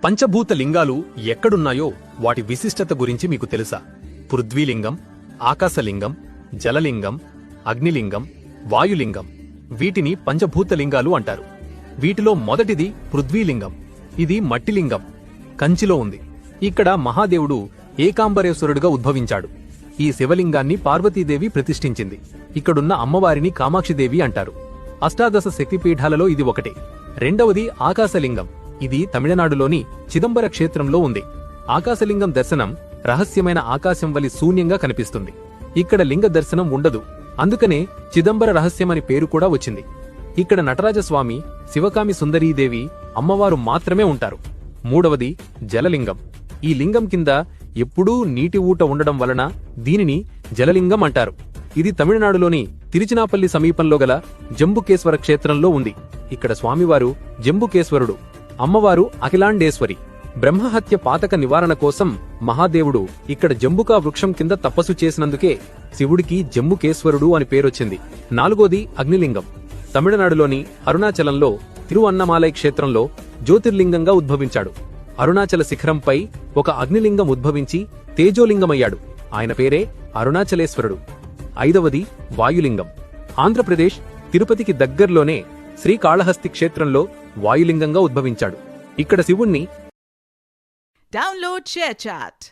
పంచభూత లింగాలు ఎక్కడున్నాయో వాటి విశిష్టత గురించి మీకు తెలుసా? పృథ్వీలింగం, ఆకాశలింగం, జలలింగం, అగ్నిలింగం, వాయులింగం. వీటిని పంచభూత లింగాలు అంటారు. వీటిలో మొదటిది పృథ్వీలింగం. ఇది మట్టిలింగం, కంచిలో ఉంది. ఇక్కడ మహాదేవుడు ఏకాంబరేశ్వరుడుగా ఉద్భవించాడు. ఈ శివలింగాన్ని పార్వతీదేవి ప్రతిష్ఠించింది. ఇక్కడున్న అమ్మవారిని కామాక్షిదేవి అంటారు. అష్టాదశ శక్తిపీఠాలలో ఇది ఒకటే. రెండవది ఆకాశలింగం. ఇది తమిళనాడులోని చిదంబర క్షేత్రంలో ఉంది. ఆకాశలింగం దర్శనం రహస్యమైన ఆకాశం వలి శూన్యంగా కనిపిస్తుంది. ఇక్కడ లింగ దర్శనం ఉండదు. అందుకనే చిదంబర రహస్యమని పేరు కూడా వచ్చింది. ఇక్కడ నటరాజస్వామి, శివకామి సుందరీదేవి అమ్మవారు మాత్రమే ఉంటారు. మూడవది జలలింగం. ఈ లింగం కింద ఎప్పుడూ నీటి ఊట ఉండడం వలన దీనిని జలలింగం అంటారు. ఇది తమిళనాడులోని తిరుచినాపల్లి సమీపంలో గల జంబుకేశ్వర క్షేత్రంలో ఉంది. ఇక్కడ స్వామివారు జంబుకేశ్వరుడు, అమ్మవారు అఖిలాండేశ్వరి. బ్రహ్మహత్య పాతక నివారణ కోసం మహాదేవుడు ఇక్కడ జంబుకా వృక్షం కింద తపస్సు చేసినందుకే శివుడికి జంబుకేశ్వరుడు అని పేరొచ్చింది. నాలుగోది అగ్నిలింగం. తమిళనాడులోని అరుణాచలంలో తిరువన్నమాలై క్షేత్రంలో జ్యోతిర్లింగంగా ఉద్భవించాడు. అరుణాచల శిఖరంపై ఒక అగ్నిలింగం ఉద్భవించి తేజోలింగమయ్యాడు. ఆయన పేరే అరుణాచలేశ్వరుడు. ఐదవది వాయులింగం. ఆంధ్రప్రదేశ్ తిరుపతికి దగ్గర్లోనే శ్రీకాళహస్తి క్షేత్రంలో వాయులింగంగా ఉద్భవించాడు. ఇక్కడ శివుణ్ణి డౌన్లోడ్ షేర్ చాట్